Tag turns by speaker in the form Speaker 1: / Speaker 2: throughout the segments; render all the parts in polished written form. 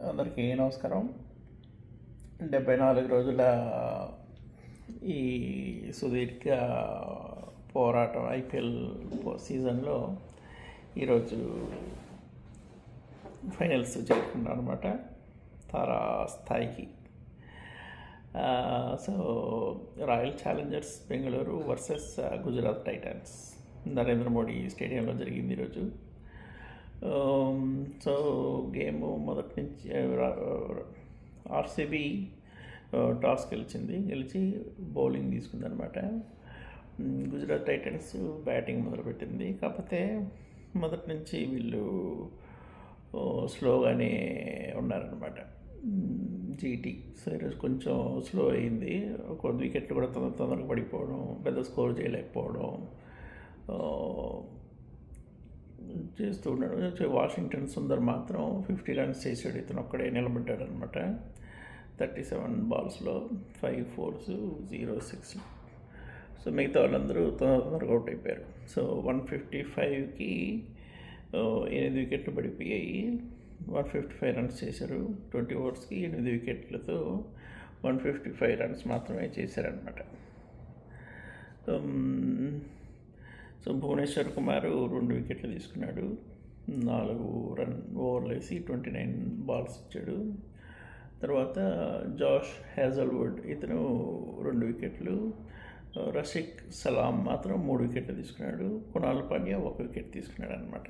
Speaker 1: అందరికీ నమస్కారం. 74 రోజుల ఈ సుదీర్ఘ పోరాటం ఐపీఎల్ సీజన్లో ఈరోజు ఫైనల్స్ చేరుకున్నాం అనమాట తారా స్థాయికి. So royal Challengers Bengaluru versus Gujarat Titans Narendra Modi స్టేడియంలో జరిగింది ఈరోజు. సో గేమ్ మొదటి నుంచి ఆర్సీబీ టాస్ గెలిచి బౌలింగ్ తీసుకుందనమాట. గుజరాత్ టైటన్స్ బ్యాటింగ్ మొదలుపెట్టింది. కాకపోతే మొదటి నుంచి వీళ్ళు స్లోగానే ఉన్నారనమాట జీటీ. సో ఈరోజు కొంచెం స్లో అయింది. ఒక వికెట్లు కూడా తొందరగా పడిపోవడం, పెద్ద స్కోర్ చేయలేకపోవడం చేస్తూ ఉన్నాడు. వాషింగ్టన్ సుందర్ మాత్రం 50 రన్స్ చేసాడు. ఇతను ఒక్కడే నిలబడ్డాడు అనమాట. 37 బాల్స్లో 5 4s 0 6. సో మిగతా వాళ్ళందరూ తొందరగా అవుట్ అయిపోయారు. సో 155కి 8 వికెట్లు పడిపోయాయి. 155 రన్స్ చేశారు. 20 ఓవర్స్కి 8 వికెట్లతో 155 రన్స్ మాత్రమే చేశారనమాట. సో భువనేశ్వర్ కుమార్ 2 వికెట్లు తీసుకున్నాడు. 4 ఓవర్లు వేసి 29 బాల్స్ ఇచ్చాడు. తర్వాత జాష్ హ్యాజల్వుడ్ ఇతను 2 వికెట్లు. రషీక్ సలాం మాత్రం 3 వికెట్లు తీసుకున్నాడు. కునాల్ పాండ్యా 1 వికెట్ తీసుకున్నాడు అనమాట.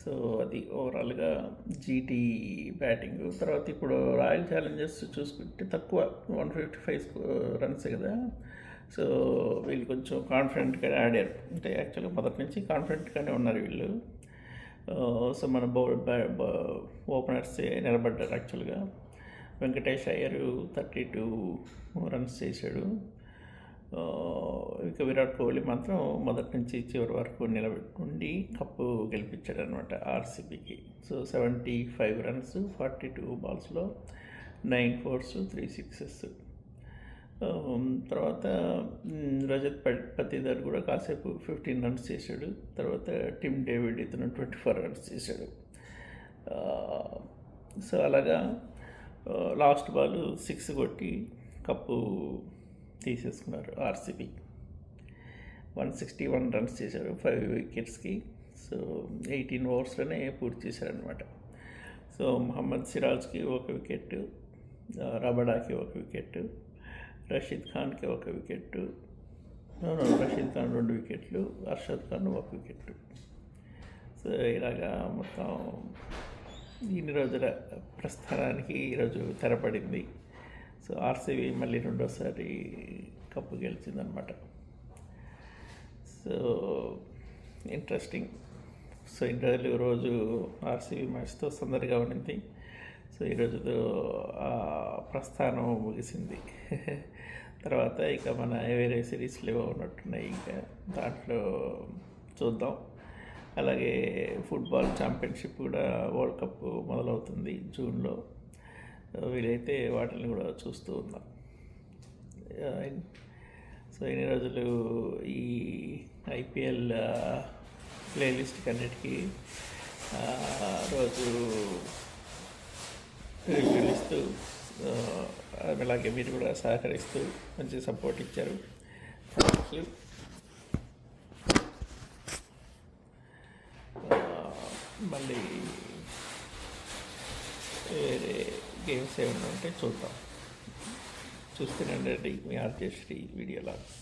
Speaker 1: సో అది ఓవరాల్గా జీటీ బ్యాటింగ్. తర్వాత ఇప్పుడు రాయల్ ఛాలెంజర్స్ చూసుకుంటే తక్కువ 155 రన్స్ కదా. సో వీళ్ళు కొంచెం కాన్ఫిడెంట్గా ఆడారు. అంటే యాక్చువల్గా మొదటి నుంచి కాన్ఫిడెంట్గానే ఉన్నారు వీళ్ళు. సో మన ఓపెనర్స్ నిలబడ్డారు. యాక్చువల్గా వెంకటేష్ అయ్యర్ 32 రన్స్ చేశాడు. ఇక విరాట్ కోహ్లీ మాత్రం మొదటి నుంచి చివరి వరకు నిలబెట్టుకుండి కప్పు గెలిపించాడు అనమాట ఆర్సీబీకి. So 75 runs 42 బాల్స్లో 9 4s 3 6s. తర్వాత రజత్ పతిదార్ కూడా కాసేపు 15 రన్స్ చేశాడు. తర్వాత టిమ్ డేవిడ్ ఇతను 24 రన్స్ చేశాడు. సో అలాగా లాస్ట్ బాల్ 6 కొట్టి కప్పు తీసేసుకున్నారు ఆర్సీబీ. 161 రన్స్ చేశారు 5 వికెట్స్కి. సో 18 ఓవర్స్లోనే పూర్తి చేశారనమాట. సో మహమ్మద్ సిరాజ్కి 1 వికెట్, రబడాకి 1 వికెట్, రషీద్ ఖాన్కి 1 వికెట్, రషీద్ ఖాన్ 2 వికెట్లు, అర్షద్ ఖాన్ 1 వికెట్. సో ఇలాగా మొత్తం ఇన్ని రోజుల ప్రస్థానానికి ఈరోజు తెరపడింది. సో ఆర్సీబీ మళ్ళీ రెండోసారి కప్పు గెలిచిందనమాట. So interesting. సో ఇన్ని రోజు ఆర్సీబీ మ్యాచ్తో సందడిగా ఉండింది. సో ఈరోజుతో ప్రస్థానం ముగిసింది. తర్వాత ఇక మన వేరే సిరీస్లు ఏవో ఉన్నట్టున్నాయి. ఇంకా దాంట్లో చూద్దాం. అలాగే ఫుట్బాల్ ఛాంపియన్షిప్ కూడా వరల్డ్ కప్ మొదలవుతుంది జూన్లో. వీలైతే వాటిని కూడా చూస్తూ ఉందాం. సో ఇన్ని రోజులు ఈ ఐపీఎల్ ప్లేలిస్ట్కి అన్నిటికీ రోజు రివ్యూలు ఇస్తూ అలాగే మీరు కూడా సహకరిస్తూ మంచి సపోర్ట్ ఇచ్చారు. Thank you. మళ్ళీ వేరే గేమ్స్ ఏమైనా ఉంటే చూద్దాం. చూస్తూనే ఉండండి మీ ఆర్జే శ్రీ వీడియో లాగ్స్.